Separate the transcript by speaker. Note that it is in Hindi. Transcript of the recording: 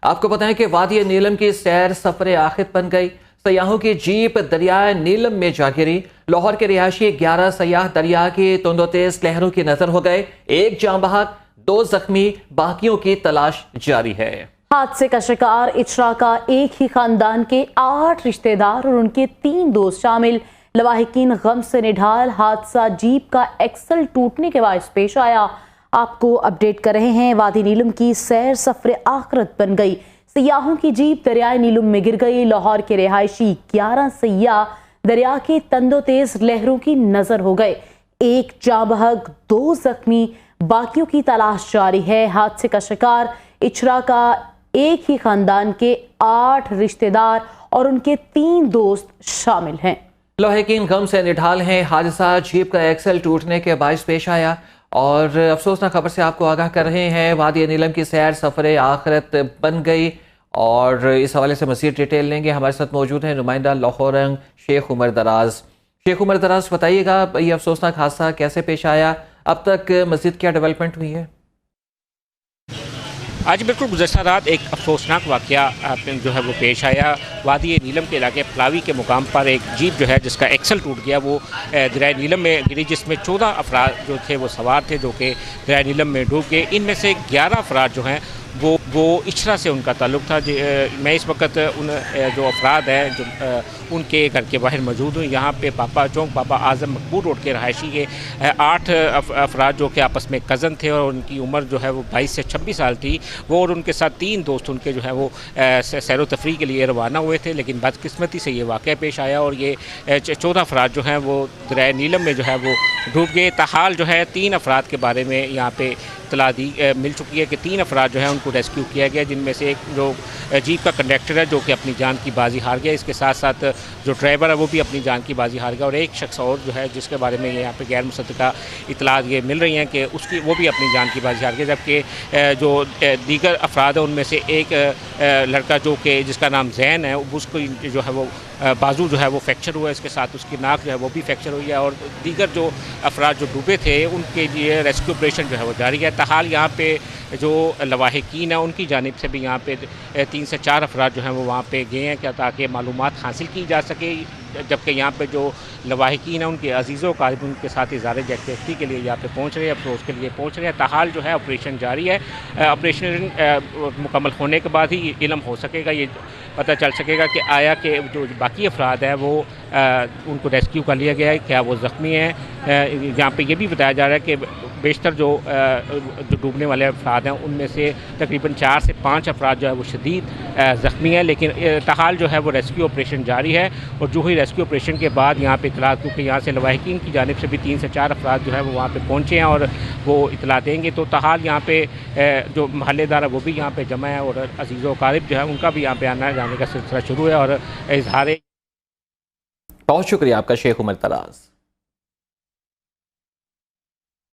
Speaker 1: आपको बताएं कि वादी नीलम की सैर सफर आखिर बन गई। सयाहों की जीप दरियाए नीलम में जा गिरी। लाहौर के रिहायशी 11 सयाह दरिया की तुंदोतेज लहरों की नजर हो गए। एक जाँ बहक, 2 जख्मी, बाकियों की तलाश जारी है।
Speaker 2: हादसे का शिकार इचरा का एक ही खानदान के 8 रिश्तेदार और उनके 3 दोस्त शामिल। लवाहिकीन गम से निढाल। हादसा जीप का एक्सल टूटने के बायस पेश आया। आपको अपडेट कर रहे हैं। वादी नीलम की सैर सफर आखिरत बन गई। सयाहों की जीप दरियाए नीलम में गिर गई। लाहौर के रिहायशी 11 सयाह दरिया के तंदोतेज लहरों की नजर हो गए। एक जाँ बहक, 2 जख्मी, बाकियों की तलाश जारी है। हादसे का शिकार इचरा का एक ही खानदान के 8 रिश्तेदार और उनके 3 दोस्त शामिल हैं।
Speaker 1: लवाहिकीन गम से निढाल हैं। हादसा जीप का एक्सल टूटने के बायस पेश आया और अफसोसनाक खबर से आपको आगाह कर रहे हैं। वादी नीलम की सैर सफर आखिरत बन गई और इस हवाले से मज़ीद डिटेल लेंगे। हमारे साथ मौजूद हैं नुमाइंदा लाहौरंग शेख उमर दराज। शेख उमर दराज, बताइएगा ये अफसोसनाक हादसा कैसे पेश आया, अब तक मज़ीद क्या डेवलपमेंट हुई है?
Speaker 3: आज बिल्कुल गुज़श्ता रात एक अफसोसनाक वाक़या जो है वो पेश आया। वादी नीलम के इलाके फलावी के मुकाम पर एक जीप जो है जिसका एक्सल टूट गया वो दरिया नीलम में गिरी, जिसमें 14 अफराद जो थे वो सवार थे जो कि दरिया नीलम में डूब गए। इनमें से 11 अफराद जो हैं वो इचरा से उनका ताल्लुक़ था। मैं इस वक्त उन जो अफराद हैं जो उनके घर के बाहर मौजूद हूँ। यहाँ पे पापा चौक बाबा आज़म मकबूल रोड के रहायशी के 8 अफराद जो कि आपस में कज़न थे और उनकी उम्र जो है वो 22 से 26 साल थी। वो और उनके साथ 3 दोस्त उनके जो है वो सैर व तफरीह के लिए रवाना हुए थे, लेकिन बदकिस्मती से ये वाक़या पेश आया और ये 14 अफराद जो हैं वो दरिया नीलम में जो है वो डूब गए। ताहाल जो है 3 अफराद के बारे में यहाँ पे इत्तला मिल चुकी है कि 3 अफराद जो है उनको रेस्क्यू किया गया, जिनमें से एक जो जीप का कंडक्टर है जो कि अपनी जान की बाजी हार गया। इसके साथ साथ जो ड्राइवर है वो भी अपनी जान की बाजी हार गया और एक शख्स और जो है जिसके बारे में यहाँ पे गैर मुसद्दका इत्तलात ये मिल रही हैं कि वो भी अपनी जान की बाजी हार गया। जबकि जो दीगर अफराद है उनमें से एक लड़का जो कि जिसका नाम जैन है उसको जो है वो बाजू जो है वो फ्रैक्चर हुआ है, इसके साथ उसकी नाक जो है वो भी फ्रैक्चर हुई है और दीगर जो अफराद जो डूबे थे उनके लिए रेस्क्यू ऑपरेशन जो है वो जारी है। ताहाल यहाँ पे जो लवाहिकीन है उनकी जानिब से भी यहाँ पे 3 से 4 अफराद जो हैं वो वहाँ पे गए हैं क्या ताकि मालूमात हासिल की जा सके। जबकि यहाँ पे जो लवाहिकीन है उनके अजीज़ों क़रीब उनके साथ इज़हार यकजहती के लिए यहाँ पे पहुँच रहे हैं, अफसोस के लिए पहुँच रहे हैं। ताहाल जो है ऑपरेशन जारी है। ऑपरेशन मुकम्मल होने के बाद ही इल्म हो सकेगा, ये पता चल सकेगा कि आया कि जो बाकी अफराद हैं वो उनको रेस्क्यू कर लिया गया है, क्या वो ज़ख्मी हैं। यहाँ पे ये भी बताया जा रहा है कि बेशतर जो डूबने वाले अफराद हैं उनमें से तकरीबन 4 से 5 अफराद जो है वो शदीद ज़ख्मी हैं, लेकिन ताहाल जो है वो रेस्क्यू ऑपरेशन जारी है। और जो ही रेस्क्यू ऑपरेशन के बाद यहाँ पे इतला, क्योंकि यहाँ से लवाहिकीन की जानिब से भी 3 से 4 अफराद जो है वो वहाँ पे पहुँचे हैं और वो इतला देंगे, तो ताहाल यहाँ पे जो महल्लेदार है वो भी यहाँ पे जमा है और अजीज़ो क़रीब जो है उनका भी यहाँ पे आना जाने का सिलसिला शुरू है और इजहार।
Speaker 1: बहुत शुक्रिया आपका शेख उमर दराज।